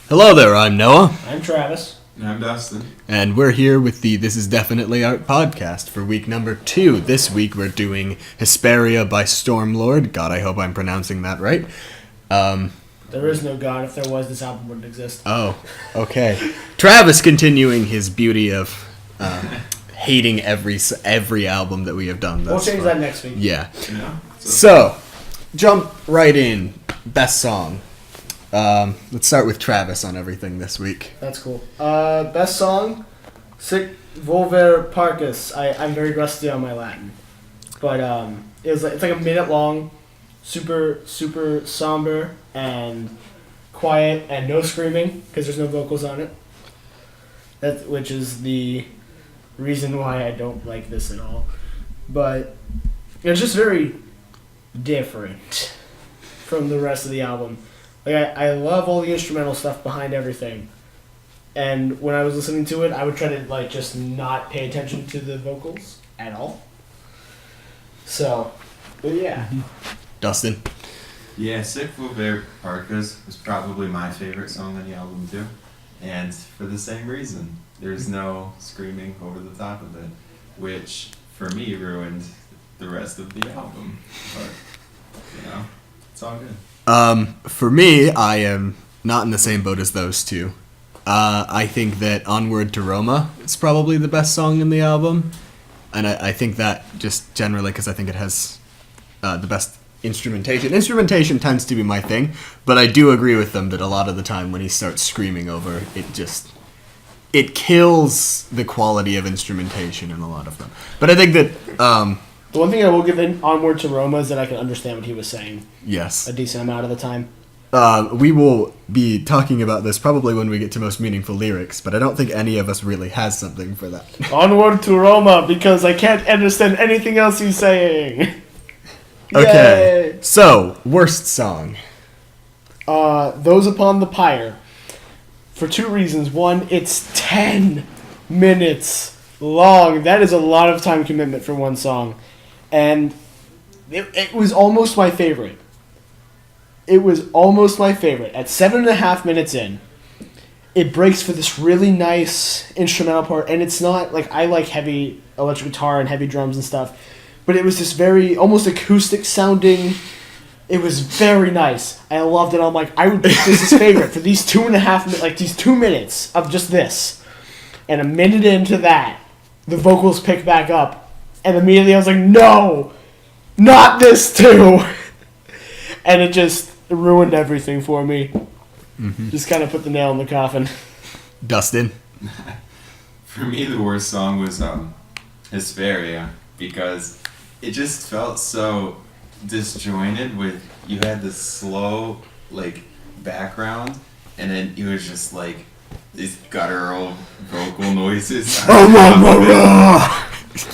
Hello there, I'm Noah. I'm Travis. And I'm Dustin. And we're here with the This Is Definitely Art podcast for week number 2. This week we're doing Hesperia by Stormlord. God, I hope I'm pronouncing that right. There is no God. If there was, this album wouldn't exist. Oh, okay. Travis continuing his beauty of hating every album that we have done. We'll change that next week. Yeah. So, jump right in. Best song. Let's start with Travis on everything this week. That's cool. Best song, Sic Volver Parcus. I'm very rusty on my Latin, but it's like a minute long, super somber and quiet and no screaming because there's no vocals on it. Which is the reason why I don't like this at all. But it's just very different from the rest of the album. Like I love all the instrumental stuff behind everything, and when I was listening to it, I would try to just not pay attention to the vocals at all. So, but yeah. Dustin? Yeah, Sic Volver Parcus was probably my favorite song on the album too, and for the same reason. There's no screaming over the top of it, which for me ruined the rest of the album. But it's all good. For me, I am not in the same boat as those two. I think that Onward to Roma is probably the best song in the album. And I think that just generally because I think it has the best instrumentation. Instrumentation tends to be my thing, but I do agree with them that a lot of the time when he starts screaming over, it kills the quality of instrumentation in a lot of them. But I think that... The one thing I will give in Onward to Roma is that I can understand what he was saying. Yes. A decent amount of the time. We will be talking about this probably when we get to most meaningful lyrics, but I don't think any of us really has something for that. Onward to Roma, because I can't understand anything else he's saying. Okay. Yay. So, worst song. Those Upon the Pyre. For two reasons. One, it's 10 minutes long. That is a lot of time commitment for one song. And it was almost my favorite. It was almost my favorite. At 7.5 minutes in, it breaks for this really nice instrumental part. And it's not like I like heavy electric guitar and heavy drums and stuff, but it was this very almost acoustic sounding. It was very nice. I loved it. I'm like, I would pick this as favorite for these 2.5 minutes, like these 2 minutes of just this. And a minute into that, the vocals pick back up. And immediately I was like, no, not this too. And it just ruined everything for me. Mm-hmm. Just kind of put the nail in the coffin. Dustin? For me, the worst song was Hesperia, because it just felt so disjointed with, you had this slow, background, and then it was just these guttural vocal noises.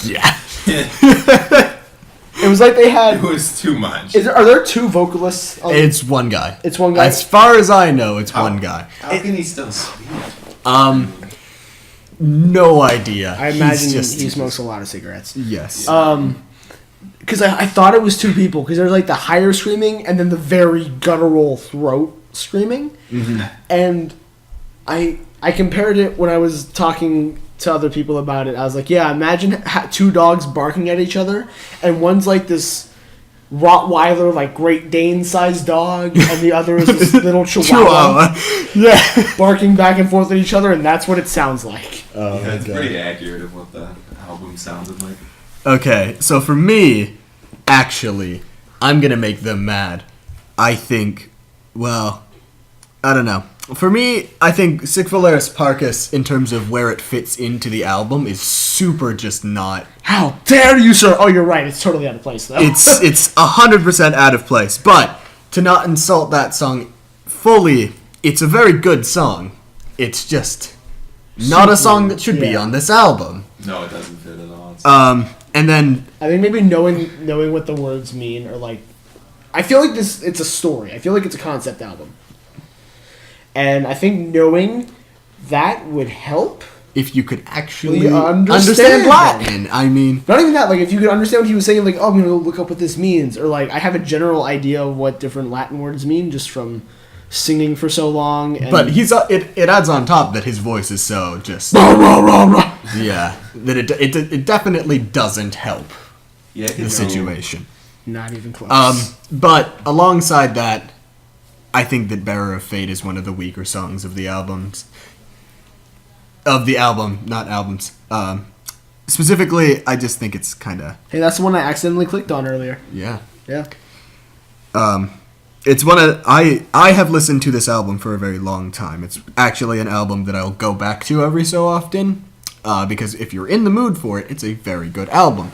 Yeah. It was like they had... It was too much. Are there two vocalists? It's one guy. It's one guy? As far as I know, it's one guy. How can he still speak? No idea. I imagine he smokes a lot of cigarettes. Yes. Because I thought it was two people, because there's the higher screaming and then the very guttural throat screaming. Mm-hmm. And I compared it when I was talking to other people about it. I was like, yeah, imagine two dogs barking at each other, and one's this Rottweiler, Great Dane sized dog, and the other is this little Chihuahua. Yeah, barking back and forth at each other, and that's what it sounds like. Oh, yeah, it's pretty accurate of what the album sounded like. Okay, so for me, actually, I'm gonna make them mad. I think, I don't know. For me, I think Sic Volver Parcus, in terms of where it fits into the album, is super just not... How dare you, sir! Oh, you're right. It's totally out of place, though. It's 100% out of place. But, to not insult that song fully, it's a very good song. It's just not a song that should be on this album. No, it doesn't fit at all. And then... I think maybe knowing what the words mean, or I feel like it's a story. I feel like it's a concept album. And I think knowing that would help. If you could actually understand Latin. I mean... Not even that, if you could understand what he was saying, I'm going to look up what this means. Or, I have a general idea of what different Latin words mean just from singing for so long. And But it adds on top that his voice is so just yeah, that it definitely doesn't help Yeah, the situation. not even close. But alongside that, I think that Bearer of Fate is one of the weaker songs of the albums. Of the album, not albums. Specifically, I just think it's kind of... Hey, that's the one I accidentally clicked on earlier. Yeah. Yeah. It's one of... I have listened to this album for a very long time. It's actually an album that I'll go back to every so often. Because if you're in the mood for it, it's a very good album.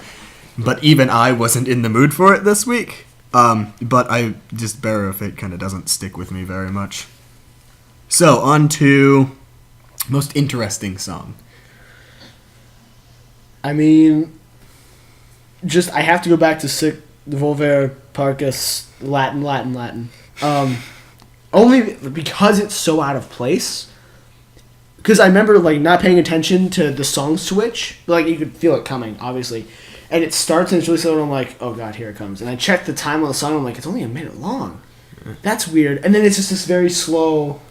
But even I wasn't in the mood for it this week. But Bearer of Fate kind of doesn't stick with me very much. So, on to most interesting song. I mean, I have to go back to Sic Volvere Parcus Latin. Only because it's so out of place. Because I remember, not paying attention to the song switch. You could feel it coming, obviously. And it starts and it's really slow, and I'm like, oh god, here it comes. And I checked the time on the song, and I'm like, it's only a minute long. That's weird. And then it's just this very slow...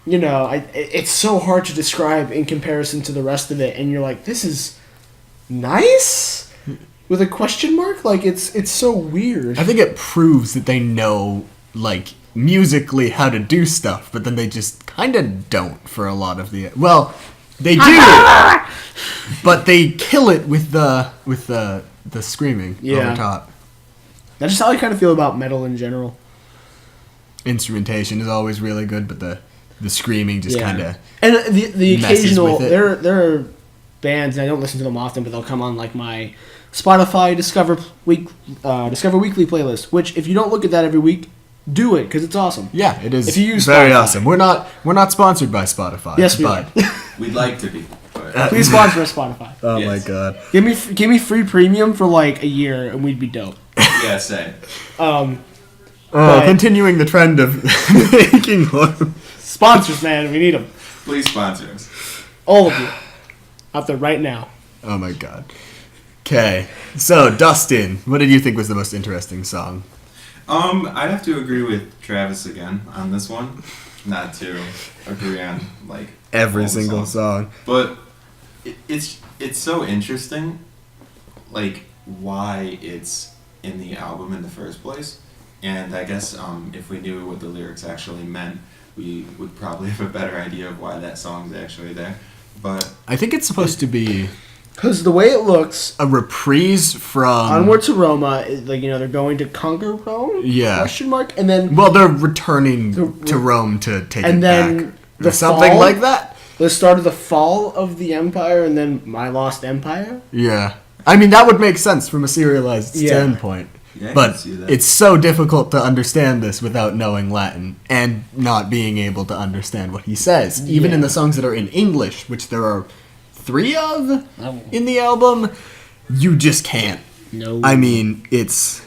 it's so hard to describe in comparison to the rest of it, and you're like, this is nice? With a question mark? It's so weird. I think it proves that they know, musically how to do stuff, but then they just kind of don't for a lot of the... Well, they do! But they kill it with the screaming over top. That's just how I kind of feel about metal in general. Instrumentation is always really good, but the screaming just kind of... And the occasional... with it. There are bands, and I don't listen to them often, but they'll come on my Spotify Discover Weekly playlist, which if you don't look at that every week, do it, because it's awesome. Yeah, it is if you use very Spotify. awesome. We're not sponsored by Spotify. Yes, we but are. We'd like to be. But Please sponsor us, Spotify. Oh Yes. my god. Give me free premium for a year, and we'd be dope. yeah, same. But- Continuing the trend of making one. Sponsors, man, we need them. Please sponsor us. All of you. Out there right now. Oh my god. Okay, so Dustin, what did you think was the most interesting song? I'd have to agree with Travis again on this one. Not to agree on Every all the single songs. song. But it's so interesting, why it's in the album in the first place. And I guess if we knew what the lyrics actually meant, we would probably have a better idea of why that song's actually there. But I think it's supposed to be Because the way it looks, a reprise from... Onward to Roma, they're going to conquer Rome? Yeah. Question mark? And then Well, they're returning to Rome to take and it then back. the Something fall? like that? the start of the fall of the Empire and then My Lost Empire? Yeah. I mean, that would make sense from a serialized Yeah. standpoint. Yeah, I can But see that. it's so difficult to understand this without knowing Latin and not being able to understand what he says. Even in Yeah. the songs that are in English, which there are 3 of Oh. in the album, you just can't. No. I mean, it's...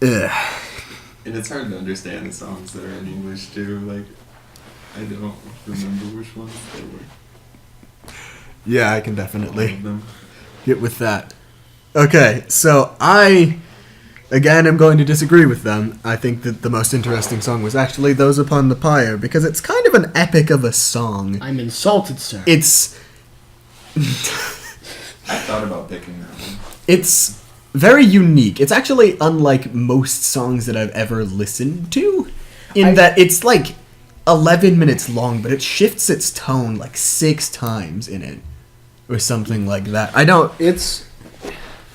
Ugh. And it's hard to understand the songs that are in English too. I don't remember which ones they were. Yeah, I can All definitely of them. get with that. Okay, so I, again, am going to disagree with them. I think that the most interesting song was actually Those Upon the Pyre, because it's kind of an epic of a song. I'm insulted, sir. It's... I thought about picking that one. It's very unique. It's actually unlike most songs that I've ever listened to, in that it's 11 minutes long, but it shifts its tone 6 times in it, or something like that. I don't...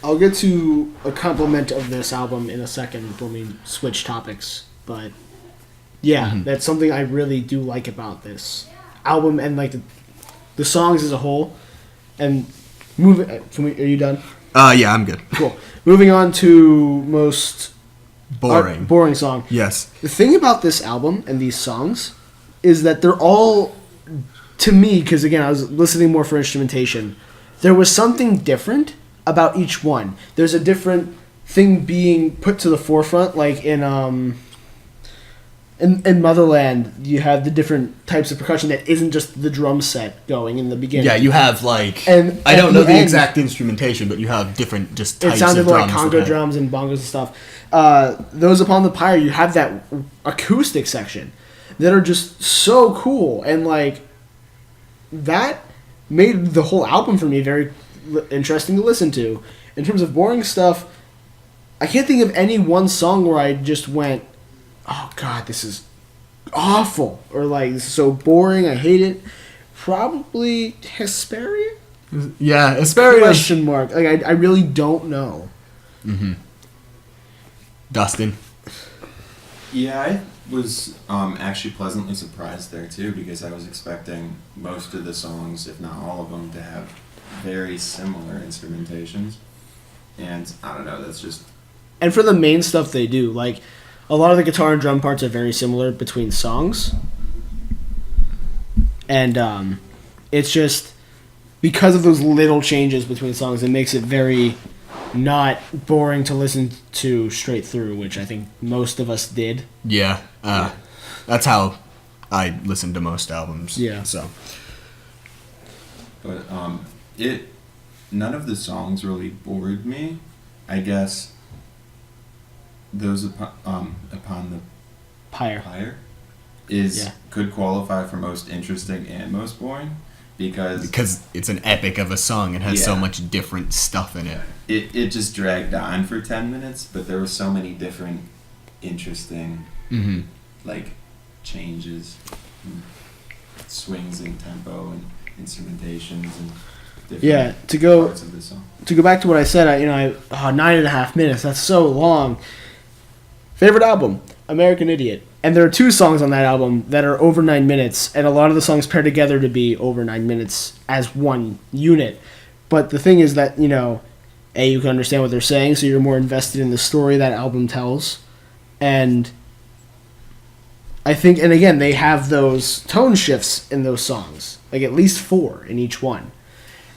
I'll get to a compliment of this album in a second when we switch topics, but yeah, that's something I really do like about this album and the songs as a whole. And are you done? Yeah, I'm good. Cool. Moving on to most Boring. boring song. Yes. The thing about this album and these songs is that they're all, to me, because again, I was listening more for instrumentation, there was something different about each one. There's a different thing being put to the forefront, like in in Motherland, you have the different types of percussion that isn't just the drum set going in the beginning. Yeah, you have like And I don't at know the the end- exact instrumentation, but you have different just types It sounded of like drums. conga that have- drums and bongos and stuff. Those Upon the Pyre, you have that acoustic section that are just so cool, and like that made the whole album for me very interesting to listen to. In terms of boring stuff, I can't think of any one song where I just went, "Oh God, this is awful," or like, "This is so boring, I hate it." Probably Hesperia? Yeah, Hesperia. Question mark. Like I really don't know. Dustin. Yeah, I was actually pleasantly surprised there too, because I was expecting most of the songs, if not all of them, to have very similar instrumentations. And I don't know, that's just... And for the main stuff they do, like a lot of the guitar and drum parts are very similar between songs. And it's just because of those little changes between songs, it makes it very not boring to listen to straight through, which I think most of us did. Yeah, that's how I listen to most albums. Yeah. So. But none of the songs really bored me. I guess those upon the Pyre. Pyre Yeah. could qualify for most interesting and most boring, because it's an epic of a song and has so Yeah. much different stuff in it. it just dragged on for 10 minutes, but there were so many different interesting Mm-hmm. like changes, and swings in tempo and instrumentations and different Yeah, to go parts of the song. back to what I said, 9.5 minutes. That's so long. Favorite album, American Idiot, and there are 2 songs on that album that are over 9 minutes, and a lot of the songs pair together to be over 9 minutes as one unit. But the thing is that you can understand what they're saying, so you're more invested in the story that album tells, and I think, and again, they have those tone shifts in those songs, like at least 4 in each one.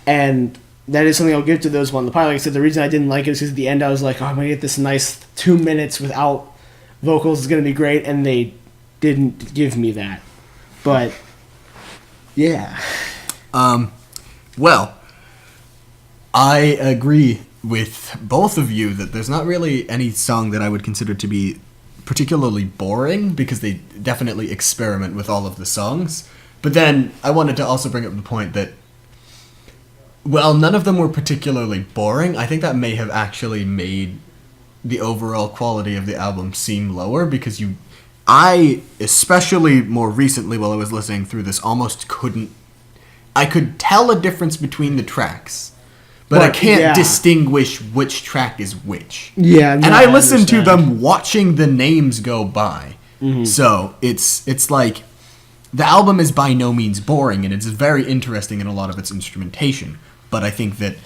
And that is something I'll give to those on the pilot. Like I said, the reason I didn't like it is because at the end I was like, oh, I'm going to get this nice 2 minutes without vocals. It's going to be great. And they didn't give me that. But, yeah. Well, I agree with both of you that there's not really any song that I would consider to be particularly boring, because they definitely experiment with all of the songs. But then I wanted to also bring up the point that, well, none of them were particularly boring. I think that may have actually made the overall quality of the album seem lower, because I, especially more recently while I was listening through this, almost I could tell a difference between the tracks, but I can't distinguish which track is which. Yeah, and I listened to them watching the names go by. Mm-hmm. So it's like the album is by no means boring, and it's very interesting in a lot of its instrumentation. But I think that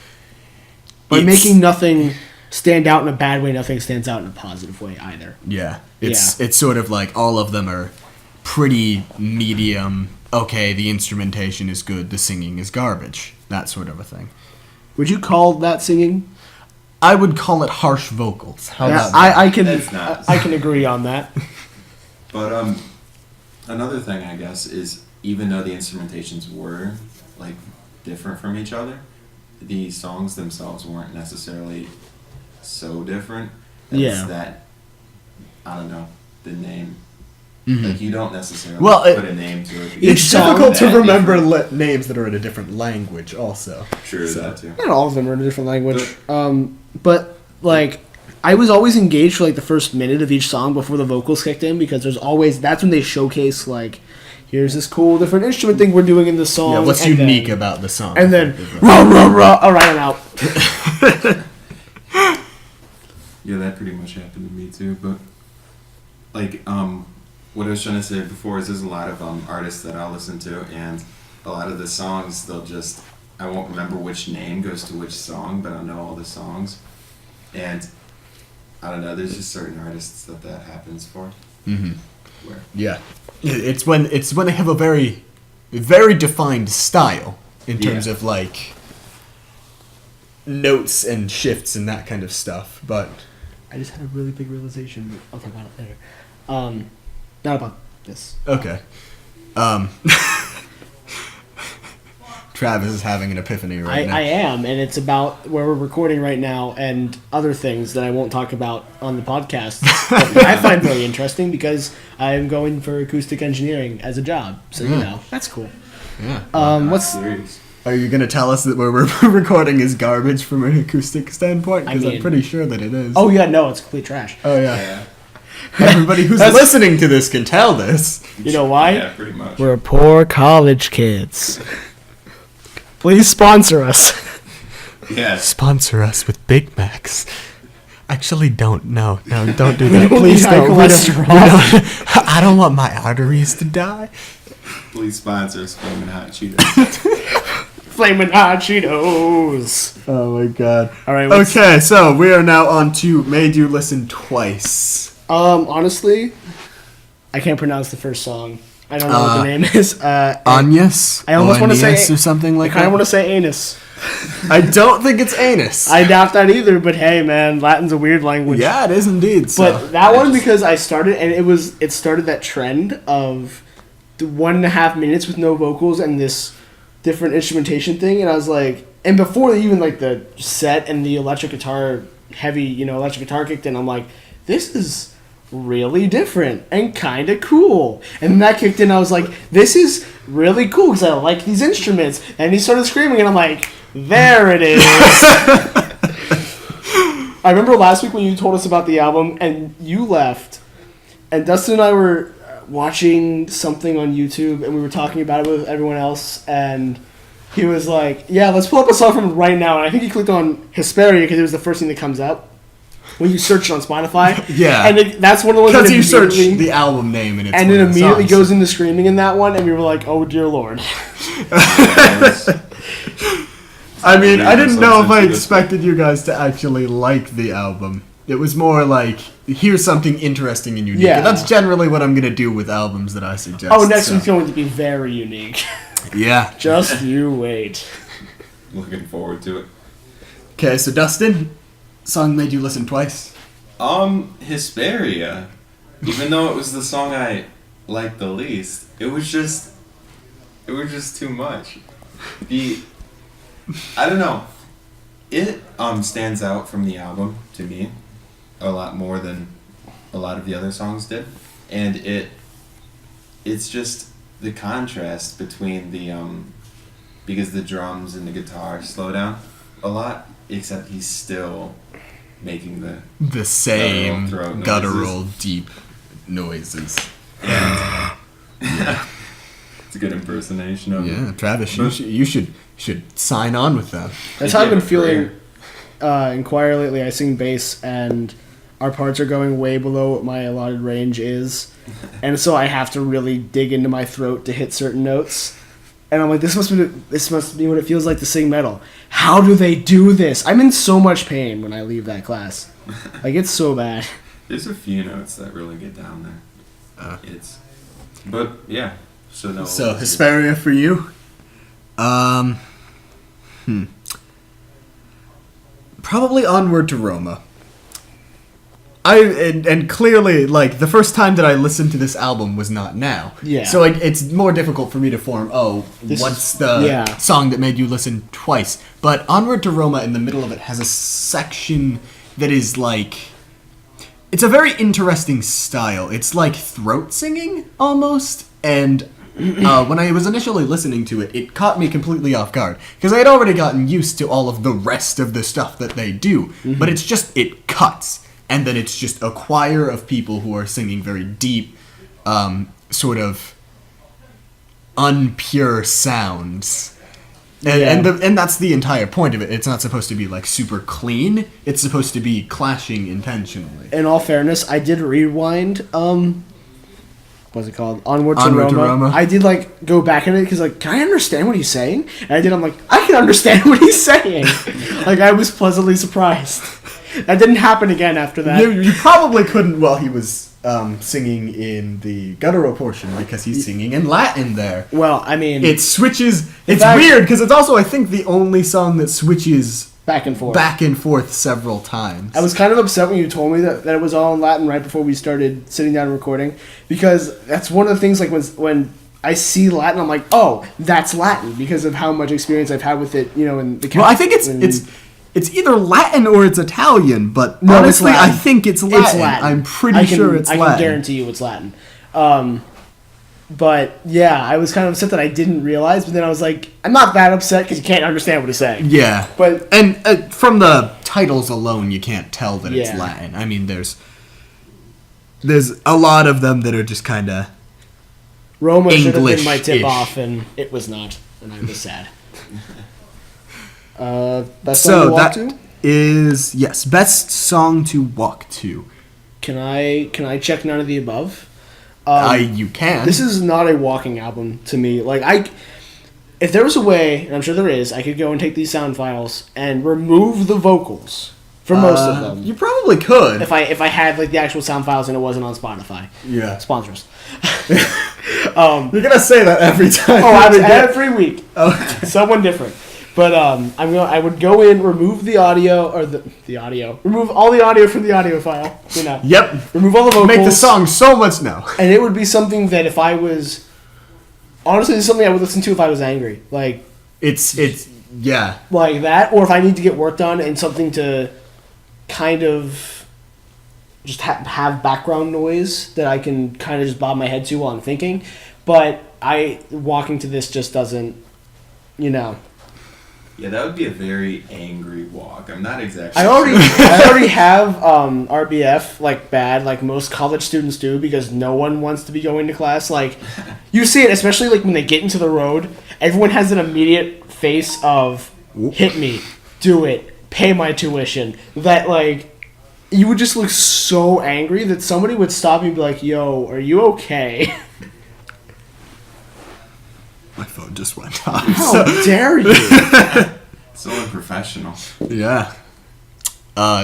by making nothing stand out in a bad way, nothing stands out in a positive way either. Yeah, it's sort of like all of them are pretty medium. Okay, the instrumentation is good, the singing is garbage. That sort of a thing. Would you call that singing? I would call it harsh vocals. How about that? I can That's not. I can agree on that. But another thing, I guess, is even though the instrumentations were like different from each other, the songs themselves weren't necessarily so different. It's that, I don't know, the name. Mm-hmm. Like, you don't necessarily put a name to it. It's difficult to remember names that are in a different language also. True, that too. Not all of them are in a different language. But like, I was always engaged for like the first minute of each song before the vocals kicked in, because that's when they showcase like, here's this cool different instrument thing we're doing in the song. Yeah, what's unique about the song? And then, rah, rah, rah, all right, I'm out. Yeah, that pretty much happened to me too. But like, what I was trying to say before is there's a lot of artists that I'll listen to, and a lot of the songs, I won't remember which name goes to which song, but I'll know all the songs. And I don't know, there's just certain artists that happens for. Mm-hmm. Where? Yeah. It's when they have a very, very defined style in terms of like notes and shifts and that kind of stuff. But I just had a really big realization. I'll talk about it later. Not about this. Okay. Travis is having an epiphany right now. I am, and it's about where we're recording right now and other things that I won't talk about on the podcast that I find very interesting because I am going for acoustic engineering as a job. So, you know, that's cool. Yeah. What's Serious. Are you going to tell us that where we're recording is garbage from an acoustic standpoint? Because I'm pretty sure that it is. Oh, yeah, no, it's complete trash. Oh, yeah. Everybody who's listening to this can tell this. You know why? Yeah, pretty much. We're poor college kids. Please sponsor us. Yes. Sponsor us with Big Macs. Actually, don't. No, don't do that. We Please need high don't. cholesterol. I don't want my arteries to die. Please sponsor us, Flamin' Hot Cheetos. Flamin' Hot Cheetos. Oh my god. All right. Okay, so we are now on to Made You Listen Twice. Honestly, I can't pronounce the first song. I don't know what the name is. Agnes? I almost want to say or something like I kind that. of want to say anus. I don't think it's anus. I doubt that either. But hey, man, Latin's a weird language. Yeah, it is indeed. So. But that one because I started and it started that trend of the 1.5 minutes with no vocals and this different instrumentation thing, and I was like, and before even like the set and the electric guitar electric guitar kicked in, I'm like, this is really different and kind of cool. And then that kicked in, I was like, this is really cool because I like these instruments. And he started screaming, and I'm like, there it is. I remember last week when you told us about the album and you left, and Dustin and I were watching something on YouTube and we were talking about it with everyone else, and he was like, yeah, let's pull up a song from it right now. And I think he clicked on Hesperia because it was the first thing that comes up when you search it on Spotify. Yeah. And that's one of the ones because that you search the album name and it's and one it of the immediately songs. goes into screaming in that one, and we were like, oh dear lord. I mean, I didn't know if I expected you guys to actually like the album. It was more like, here's something interesting and unique. Yeah. And that's generally what I'm going to do with albums that I suggest. Oh, next one's going to be very unique. Yeah. Just you wait. Looking forward to it. Okay, so Dustin, song made you listen twice? Hesperia. Even though it was the song I liked the least, it was just too much. I don't know. It stands out from the album to me a lot more than a lot of the other songs did, and it's just the contrast between the because the drums and the guitar slow down a lot, except he's still making the same throat guttural noises. deep noises. And it's a good impersonation of Yeah, Travis, you should sign on with that. That's how I've been feeling in choir lately. I sing bass, and our parts are going way below what my allotted range is. And so I have to really dig into my throat to hit certain notes. And I'm like, this must be what it feels like to sing metal. How do they do this? I'm in so much pain when I leave that class. Like, it's so bad. There's a few notes that really get down there. But yeah. So Hesperia for you? Probably Onward to Roma. And clearly, like, the first time that I listened to this album was not now. Yeah. So it's more difficult for me to form, what's the song that made you listen twice? But Onward to Roma in the middle of it has a section that is like... It's a very interesting style. It's like throat singing, almost. And when I was initially listening to it, it caught me completely off guard. Because I had already gotten used to all of the rest of the stuff that they do. Mm-hmm. But it's just, it cuts. And then it's just a choir of people who are singing very deep, sort of unpure sounds. And that's the entire point of it. It's not supposed to be like super clean. It's supposed to be clashing intentionally. In all fairness, I did rewind, what's it called? Onward to Roma. I did like go back in it because like, can I understand what he's saying? And I'm like, I can understand what he's saying. Like, I was pleasantly surprised. That didn't happen again after that. You probably couldn't while he was singing in the guttural portion because he's singing in Latin there. Well, I mean... It switches... It's weird because it's also, I think, the only song that switches back and forth. back and forth several times. I was kind of upset when you told me that it was all in Latin right before we started sitting down and recording, because that's one of the things, like, when I see Latin, I'm like, oh, that's Latin, because of how much experience I've had with it, you know, in the Well, I think it's either Latin or it's Italian, but No, it's honestly, Latin. I think it's Latin. It's Latin. I'm pretty sure it's Latin. I can guarantee you it's Latin. But yeah, I was kind of upset that I didn't realize, but then I was like, I'm not that upset because you can't understand what he's saying. Yeah, But and from the titles alone, you can't tell that it's Yeah. Latin. I mean, there's a lot of them that are just kind of Roma should have been my English-ish. tip-off, and it was not, and I was sad. Best song so to walk that to? is yes, best song to walk to. Can I check none of the above? You can. This is not a walking album to me. Like, if there was a way, and I'm sure there is, I could go and take these sound files and remove the vocals for most of them. You probably could. If I had like the actual sound files and it wasn't on Spotify. Yeah. Sponsors. You're gonna say that every time. Every week. Okay. Someone different. But I would go in, remove the audio or the audio, remove all the audio from the audio file. You know. Yep. Remove all the vocals. Make the song so much now. And it would be something that if I was, honestly, it's something I would listen to if I was angry, like It's yeah. like that, or if I need to get work done and something to kind of just have background noise that I can kind of just bob my head to while I'm thinking. But walking to this just doesn't, you know. Yeah, that would be a very angry walk. I'm not exactly. I already have RBF like bad, like most college students do, because no one wants to be going to class. Like, you see it, especially like when they get into the road. Everyone has an immediate face of hit me, do it, pay my tuition. That like you would just look so angry that somebody would stop you and be like, "Yo, are you okay?" My phone just went off. How dare you? So unprofessional. Yeah.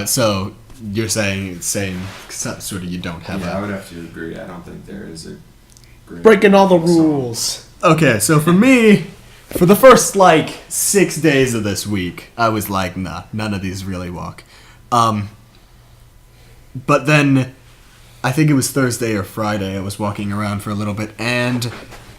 So you're saying sort of you don't have Yeah, I a... would have to agree. I don't think there is a great Breaking all the song. rules. Okay, so for me, for the first, 6 days of this week, I was like, nah, none of these really walk. But then, I think it was Thursday or Friday, I was walking around for a little bit, and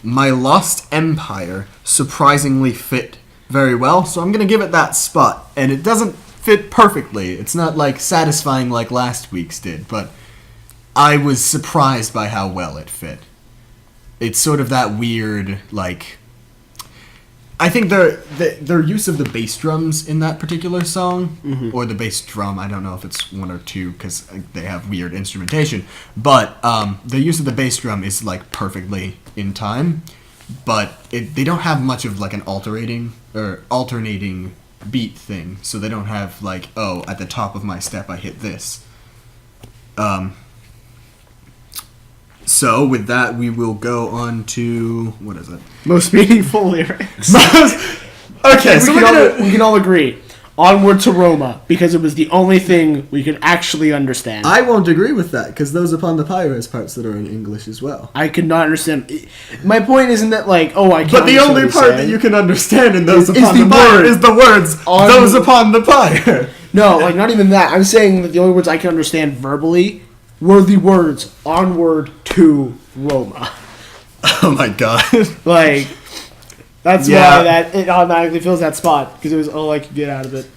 my Lost Empire surprisingly fit very well, so I'm going to give it that spot. And it doesn't fit perfectly. It's not, satisfying like last week's did, but I was surprised by how well it fit. It's sort of that weird, I think their use of the bass drums in that particular song, or the bass drum, I don't know if it's one or two because they have weird instrumentation, but the use of the bass drum is perfectly in time, but they don't have much of an alternating beat thing, so they don't have at the top of my step I hit this. So with that, we will go on to what is it? Most meaningful lyrics. Okay, so we can all agree. Onward to Roma, because it was the only thing we could actually understand. I won't agree with that, because those upon the pyre has parts that are in English as well. I could not understand. My point isn't that I can't. But the only part that you can understand in those upon the pyre is the words "those upon the pyre." No, not even that. I'm saying that the only words I can understand verbally were the words "onward to Roma." Oh my god! That's why that it automatically fills that spot, because it was all I could get out of it.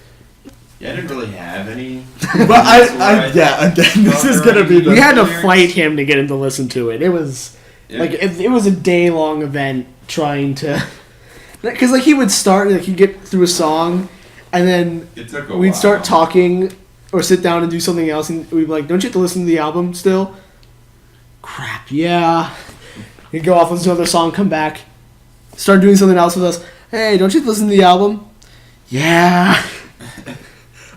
Yeah, I didn't really have any. But again, this is gonna be the. We had to fight him to get him to listen to it. It was it was a day-long event trying to, because he would start, he'd get through a song, and then we'd start talking or sit down and do something else, and we'd be like, "Don't you have to listen to the album still?" Crap, yeah. He'd go off, listen to another song, come back, start doing something else with us. Hey, don't you have to listen to the album? Yeah.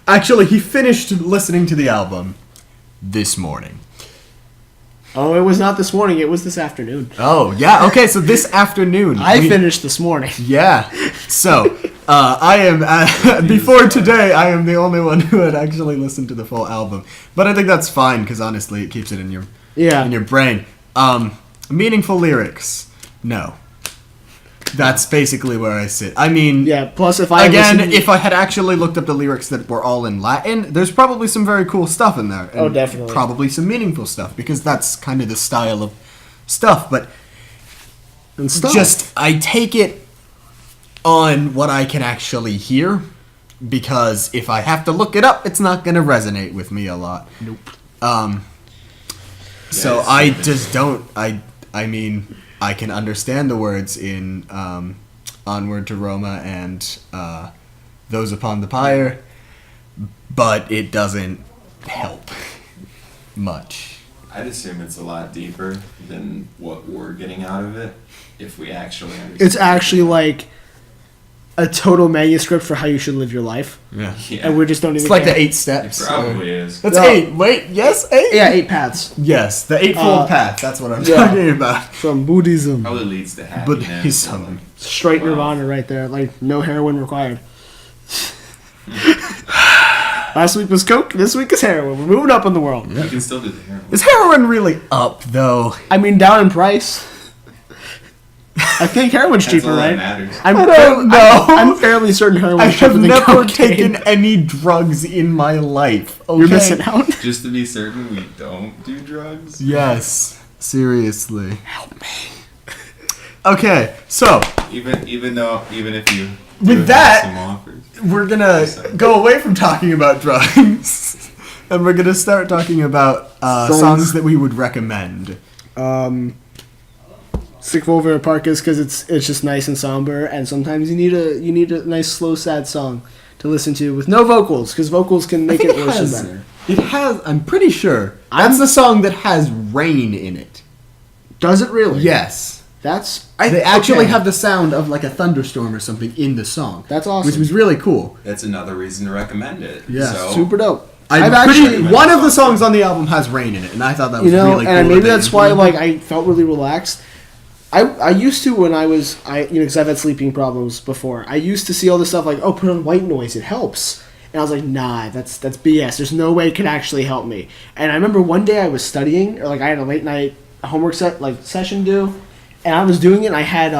Actually, he finished listening to the album this morning. Oh, it was not this morning. It was this afternoon. Oh, yeah. Okay, so this afternoon. I finished this morning. Yeah. So, I am, before today, I am the only one who had actually listened to the full album. But I think that's fine, because honestly, it keeps it in your brain. Meaningful lyrics. No. That's basically where I sit. I mean, Yeah. Plus, if I if I had actually looked up the lyrics that were all in Latin, there's probably some very cool stuff in there. Oh, definitely. Probably some meaningful stuff, because that's kind of the style of stuff. But just, I take it on what I can actually hear, because if I have to look it up, it's not going to resonate with me a lot. Nope. So I just don't. I mean, I can understand the words in Onward to Roma and Those Upon the Pyre, but it doesn't help much. I'd assume it's a lot deeper than what we're getting out of it, if we actually understand. It's actually like a total manuscript for how you should live your life. Yeah. And we just don't even It's like care. the 8 It steps. probably is. That's No. 8. Wait, yes, 8? Yeah, 8 paths. Yes, the eightfold path. That's what I'm yeah. talking about. From Buddhism. Probably leads to happiness. Buddhism. Straight Wow. nirvana right there. Like, no heroin required. Last week was coke, this week is heroin. We're moving up in the world. You can still do the heroin. Is heroin really up, though? I mean, down in price. I think heroin's That's cheaper, all that right? matters. I'm I don't know. I'm fairly certain I heroin's cheaper have than never cocaine. taken any drugs in my life. Okay? You're missing out. Just to be certain we don't do drugs. Yes, seriously. Help me. Okay, so Even if you do With have that- some offers. we're gonna go away from talking about drugs, and we're gonna start talking about songs that we would recommend. Sick Volver Parkas because it's just nice and somber, and sometimes you need a nice slow sad song to listen to with no vocals, because vocals can make it worse and better. It has. I'm pretty sure that's the song that has rain in it. Does it really? Yes. They actually have the sound of like a thunderstorm or something in the song. That's awesome. Which was really cool. That's another reason to recommend it. Yeah. So, Super dope. I've actually actually one of the songs on the album has rain in it, and I thought that was really cool. and maybe that they that's why implemented. like I felt really relaxed. I used to when I was because I've had sleeping problems before. I used to see all this stuff like, oh, put on white noise, it helps. And I was like, nah, that's BS. There's no way it could actually help me. And I remember one day I was studying, or like I had a late night homework session due, and I was doing it. And I had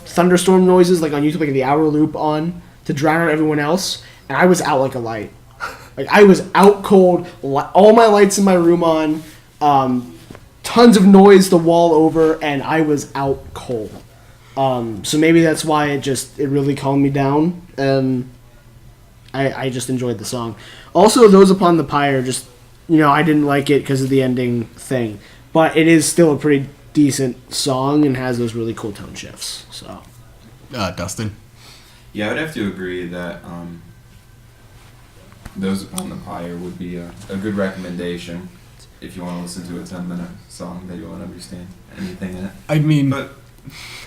thunderstorm noises like on YouTube, like the hour loop on to drown out everyone else, and I was out like a light. Like I was out cold, all my lights in my room on, tons of noise the wall over, and I was out cold. So maybe that's why it really calmed me down, and I just enjoyed the song. Also, Those Upon the Pyre, I didn't like it because of the ending thing, but it is still a pretty decent song and has those really cool tone shifts. So, Dustin. Yeah, I would have to agree that Those Upon the Pyre would be a good recommendation if you want to listen to a 10-minute song that you won't understand anything in it. I mean, But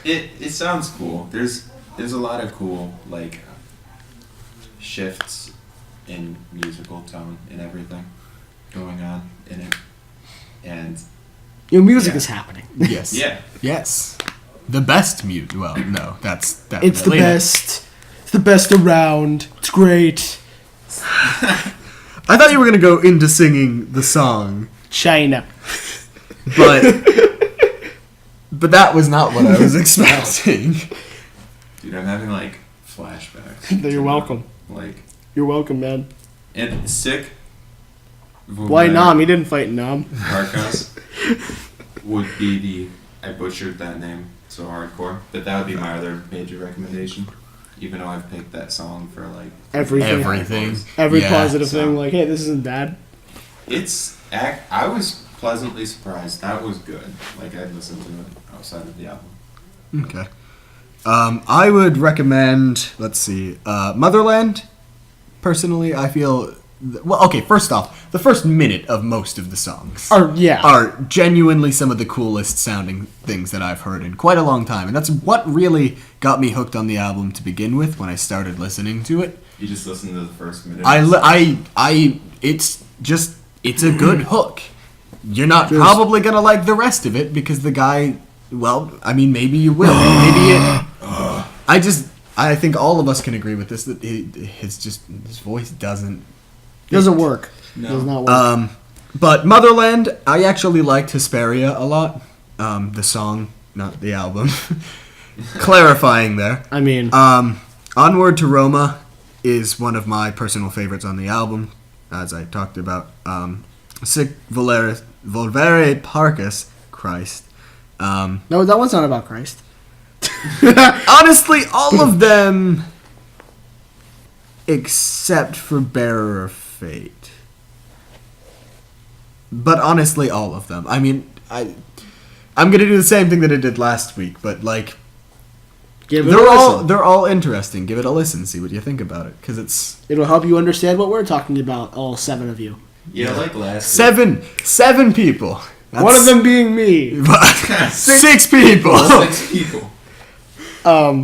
it sounds cool. There's a lot of cool like shifts in musical tone and everything going on in it, and music Yeah. is happening. yes. yeah, Yes. The best mute. Well, no, that's definitely It's the best. It's the best around. It's great. I thought you were gonna go into singing the song, China. but that was not what I was expecting. dude, I'm having like flashbacks. You're welcome. Like, You're welcome, man. and sick. Why Nam? He didn't fight Nam. Marcos would be I butchered that name so hardcore, but that would be my other major recommendation. Even though I've picked that song for like Everything. Everything. Yeah, Positive so- thing. Like, hey, this isn't bad. I was pleasantly surprised. That was good. Like I'd listen to it outside of the album. Okay. I would recommend, let's see, Motherland. Personally, I feel... okay, first off, the first minute of most of the songs are genuinely some of the coolest sounding things that I've heard in quite a long time. And that's what really got me hooked on the album to begin with when I started listening to it. You just listen to the first minute. It's a good hook. You're not probably gonna like the rest of it because the guy, well, I mean, maybe you will. I think all of us can agree with this that his voice doesn't work. No. Does not work. But Motherland, I actually liked Hesperia a lot. The song, not the album. clarifying there. I mean, Onward to Roma is one of my personal favorites on the album, as I talked about. Sic Volvere Parcus, Christ. no, that one's not about Christ. Honestly, all of them, except for Bearer of Fate. But honestly, all of them. I mean, I'm gonna do the same thing that I did last week, but like, Give it a listen. they're all interesting. Give it a listen. See what you think about it, because It'll help you understand what we're talking about. All 7 of you. Yeah, like last seven people. One of them being me. 6 people. 6 people.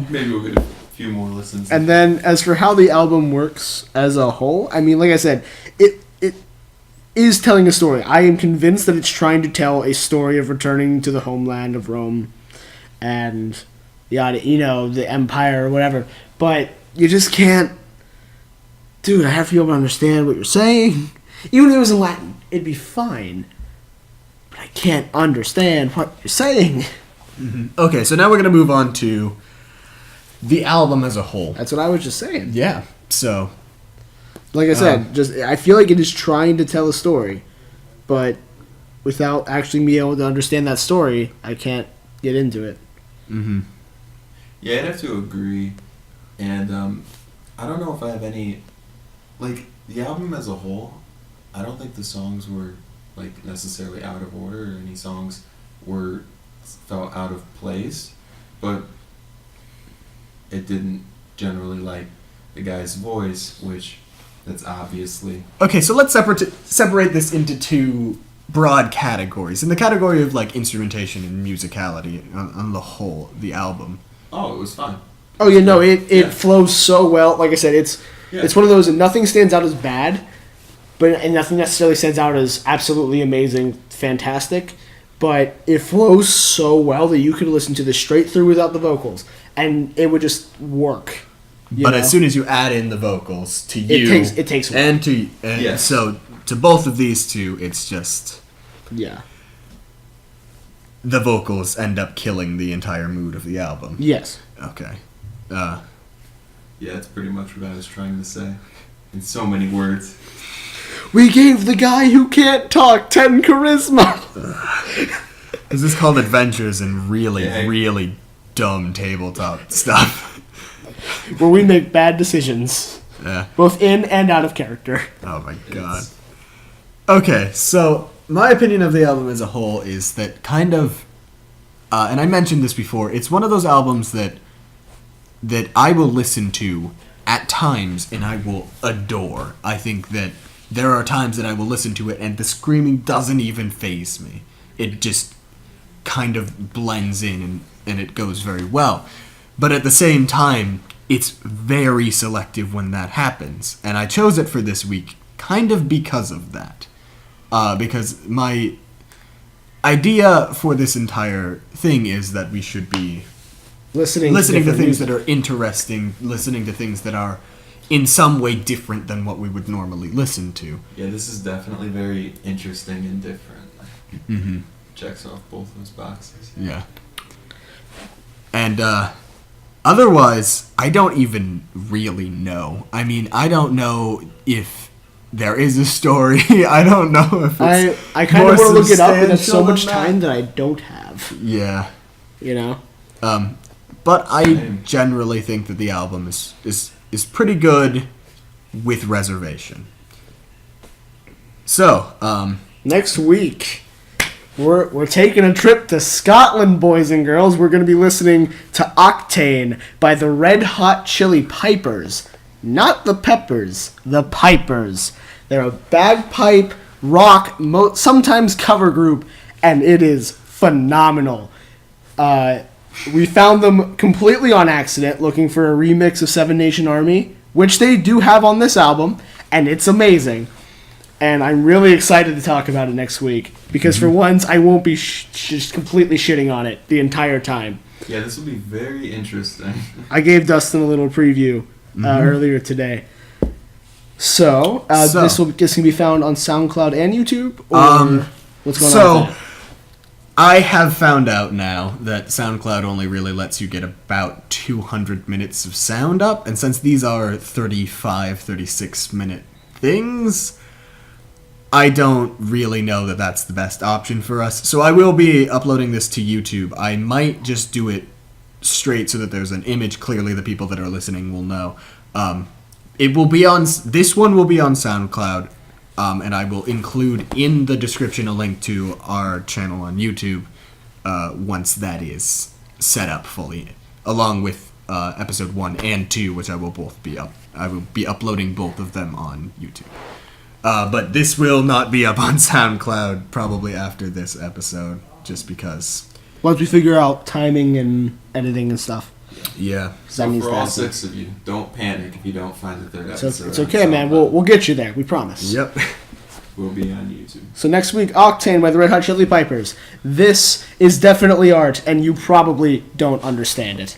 Maybe we'll get a few more listens. And then, as for how the album works as a whole, I mean, like I said, it is telling a story. I am convinced that it's trying to tell a story of returning to the homeland of Rome and, the empire or whatever. But you just can't... Dude, I have to be able to understand what you're saying. Even if it was in Latin, it'd be fine. But I can't understand what you're saying. Mm-hmm. Okay, so now we're gonna move on to the album as a whole. That's what I was just saying. Yeah. So, like I said, I feel like it is trying to tell a story, but without actually being able to understand that story, I can't get into it. mm-hmm. Yeah, I'd have to agree. And I don't know if I have any... Like, the album as a whole, I don't think the songs were like necessarily out of order, or any songs felt out of place, but it didn't generally like the guy's voice, which that's obviously... Okay, so let's separate this into 2 broad categories. In the category of like instrumentation and musicality on the whole, the album. Oh, it was fine. Oh, it flows so well. Like I said, it's one of those, and nothing stands out as bad, and nothing necessarily stands out as absolutely amazing, fantastic, but it flows so well that you could listen to this straight through without the vocals, and it would just work. But as soon as you add in the vocals to you, it takes away. and so to both of these 2, it's just the vocals end up killing the entire mood of the album. Yes. Okay. Yeah, that's pretty much what I was trying to say in so many words. We gave the guy who can't talk 10 charisma. Is this called Adventures in really dumb tabletop stuff? Where we make bad decisions. Yeah. Both in and out of character. Oh my god. Okay, so my opinion of the album as a whole is that kind of, and I mentioned this before, it's one of those albums that I will listen to at times and I will adore. I think that there are times that I will listen to it and the screaming doesn't even faze me. It just kind of blends in and it goes very well. But at the same time, it's very selective when that happens. And I chose it for this week kind of because of that. Because my idea for this entire thing is that we should be listening to things that are interesting, listening to things that are in some way different than what we would normally listen to. Yeah, this is definitely very interesting and different. Mm-hmm. Checks off both those boxes. Yeah. And otherwise, I don't even really know. I mean, I don't know if there is a story. I don't know if it's I kind of want to look it up, but that's so substantial much than time that I don't have. Yeah. But I generally think that the album is pretty good with reservation. So, next week, we're taking a trip to Scotland, boys and girls. We're going to be listening to Octane by the Red Hot Chili Pipers. Not the Peppers, the Pipers. They're a bagpipe, rock, sometimes cover group, and it is phenomenal. We found them completely on accident, looking for a remix of Seven Nation Army, which they do have on this album, and it's amazing. And I'm really excited to talk about it next week, because for once, I won't be just completely shitting on it the entire time. Yeah, this will be very interesting. I gave Dustin a little preview earlier today. So, this can be found on SoundCloud and YouTube, or what's going on with that? I have found out now that SoundCloud only really lets you get about 200 minutes of sound up, and since these are 35, 36-minute things, I don't really know that that's the best option for us. So I will be uploading this to YouTube. I might just do it straight so that there's an image. Clearly the people that are listening will know. It will be on... This one will be on SoundCloud, and I will include in the description a link to our channel on YouTube once that is set up fully, along with episode 1 and 2, which I will both be up. I will be uploading both of them on YouTube. But this will not be up on SoundCloud probably after this episode, just because. Once we figure out timing and editing and stuff. Yeah. So for all 6 of you, don't panic if you don't find the third So episode. it's okay, man. We'll get you there. We promise. Yep. We'll be on YouTube. So next week, Octane by the Red Hot Chili Peppers. This is definitely art, and you probably don't understand it.